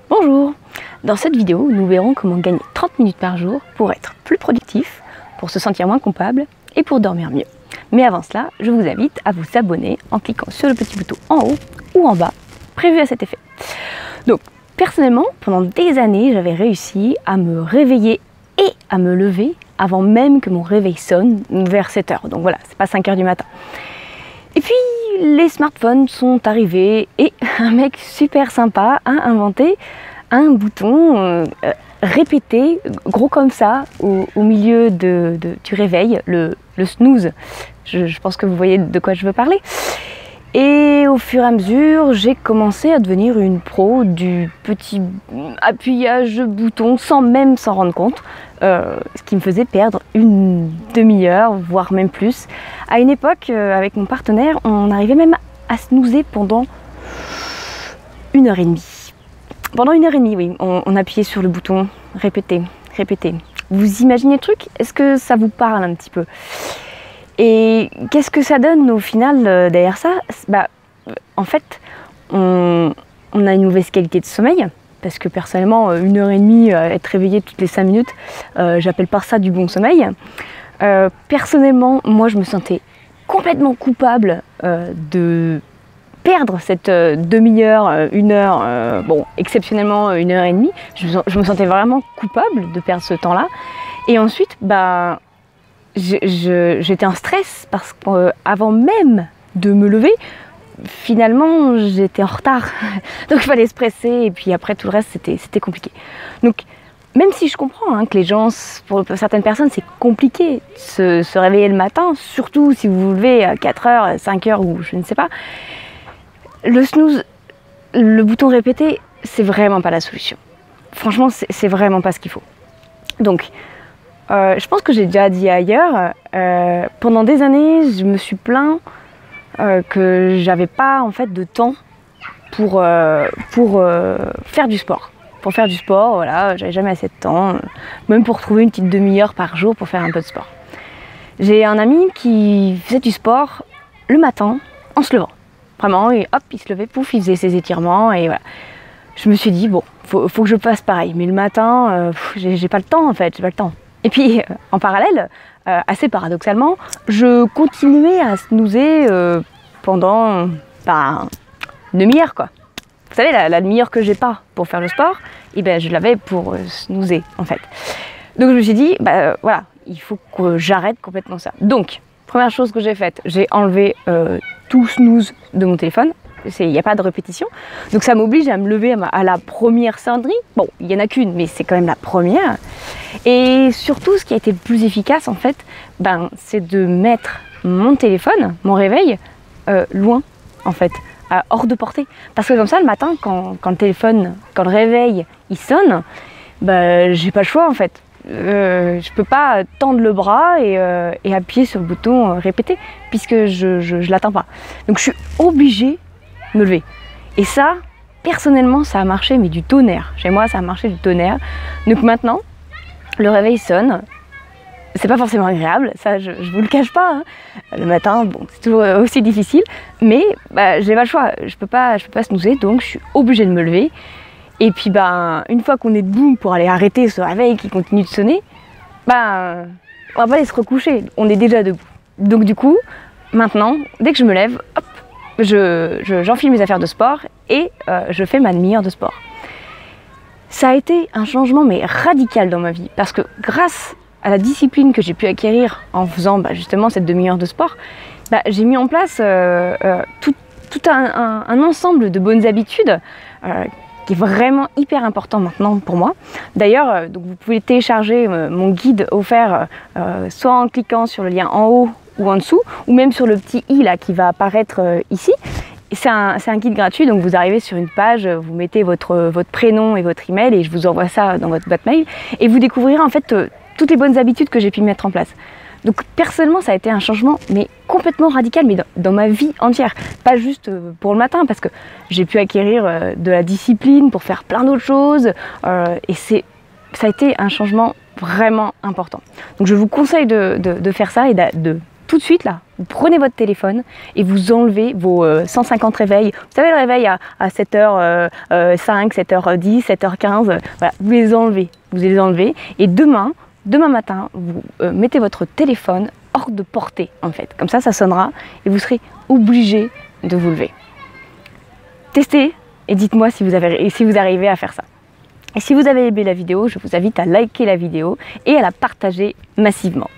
Bonjour! Dans cette vidéo, nous verrons comment gagner 30 minutes par jour pour être plus productif, pour se sentir moins coupable et pour dormir mieux. Mais avant cela, je vous invite à vous abonner en cliquant sur le petit bouton en haut ou en bas, prévu à cet effet. Donc, personnellement, pendant des années, j'avais réussi à me réveiller et à me lever avant même que mon réveil sonne, vers 7 h. Donc voilà, c'est pas 5 h du matin. Et puis, les smartphones sont arrivés et un mec super sympa a inventé un bouton répété, gros comme ça, au milieu du réveil, le snooze. Je pense que vous voyez de quoi je veux parler. Et au fur et à mesure, j'ai commencé à devenir une pro du petit appuyage bouton sans même s'en rendre compte, ce qui me faisait perdre une demi-heure, voire même plus. À une époque, avec mon partenaire, on arrivait même à snoozer pendant 1h30. Pendant 1h30, oui, on appuyait sur le bouton répéter, répéter. Vous imaginez le truc? Est-ce que ça vous parle un petit peu? Et qu'est-ce que ça donne au final derrière ça? En fait, on a une mauvaise qualité de sommeil, parce que personnellement, 1h30, être réveillé toutes les 5 minutes, j'appelle pas ça du bon sommeil. Personnellement, moi je me sentais complètement coupable de perdre cette demi-heure, 1 heure, bon, exceptionnellement 1h30, je me sentais vraiment coupable de perdre ce temps-là. Et ensuite, j'étais en stress parce qu'avant même de me lever, finalement j'étais en retard. Donc il fallait se presser et puis après tout le reste c'était compliqué. Donc même si je comprends que les gens, pour certaines personnes c'est compliqué de se réveiller le matin, surtout si vous vous levez à 4 h, 5 h ou je ne sais pas, le snooze, le bouton répéter, c'est vraiment pas la solution. Franchement c'est vraiment pas ce qu'il faut. Donc je pense que j'ai déjà dit ailleurs, pendant des années, je me suis plaint que j'avais pas en fait de temps pour faire du sport. Pour faire du sport, voilà, j'avais jamais assez de temps, même pour trouver une petite demi-heure par jour pour faire un peu de sport. J'ai un ami qui faisait du sport le matin en se levant. Vraiment, et hop, il se levait, pouf, il faisait ses étirements et voilà. Je me suis dit, bon, faut que je fasse pareil. Mais le matin, j'ai pas le temps en fait, j'ai pas le temps. Et puis, en parallèle, assez paradoxalement, je continuais à snoozer pendant une demi-heure, quoi. Vous savez, la demi-heure que j'ai pas pour faire le sport, et ben, je l'avais pour snoozer, en fait. Donc, je me suis dit, voilà, il faut que j'arrête complètement ça. Donc, première chose que j'ai faite, j'ai enlevé tout snooze de mon téléphone. Il n'y a pas de répétition, donc ça m'oblige à me lever à la première sonnerie. Bon, il n'y en a qu'une, mais c'est quand même la première. Et surtout, ce qui a été le plus efficace, en fait, c'est de mettre mon téléphone, mon réveil, loin, en fait, hors de portée. Parce que comme ça, le matin, quand le réveil, il sonne, j'ai pas le choix, en fait. Je peux pas tendre le bras et appuyer sur le bouton répéter, puisque je l'atteins pas. Donc, je suis obligée me lever. Et ça, personnellement, ça a marché, mais du tonnerre. Chez moi, ça a marché du tonnerre. Donc maintenant, le réveil sonne. C'est pas forcément agréable, ça, je vous le cache pas. Le matin, bon, c'est toujours aussi difficile, mais j'ai pas le choix. Je peux pas snoozer, donc je suis obligée de me lever. Et puis, une fois qu'on est debout pour aller arrêter ce réveil qui continue de sonner, on va pas aller se recoucher. On est déjà debout. Donc du coup, maintenant, dès que je me lève, hop, j'enfile mes affaires de sport et je fais ma demi-heure de sport. Ça a été un changement mais radical dans ma vie parce que grâce à la discipline que j'ai pu acquérir en faisant justement cette demi-heure de sport, j'ai mis en place tout un ensemble de bonnes habitudes qui est vraiment hyper important maintenant pour moi. D'ailleurs, donc vous pouvez télécharger mon guide offert soit en cliquant sur le lien en haut ou en dessous, ou même sur le petit i là qui va apparaître ici. C'est un guide gratuit, donc vous arrivez sur une page, vous mettez votre prénom et votre email et je vous envoie ça dans votre boîte mail et vous découvrirez en fait toutes les bonnes habitudes que j'ai pu mettre en place. Donc personnellement ça a été un changement mais complètement radical, mais dans ma vie entière, pas juste pour le matin, parce que j'ai pu acquérir de la discipline pour faire plein d'autres choses et ça a été un changement vraiment important. Donc je vous conseille de faire ça et de tout de suite là, vous prenez votre téléphone et vous enlevez vos 150 réveils. Vous savez, le réveil à 7h05, 7h10, 7h15, voilà, vous les enlevez. Et demain matin, vous mettez votre téléphone hors de portée en fait. Comme ça sonnera et vous serez obligé de vous lever. Testez et dites-moi si vous arrivez à faire ça. Et si vous avez aimé la vidéo, je vous invite à liker la vidéo et à la partager massivement.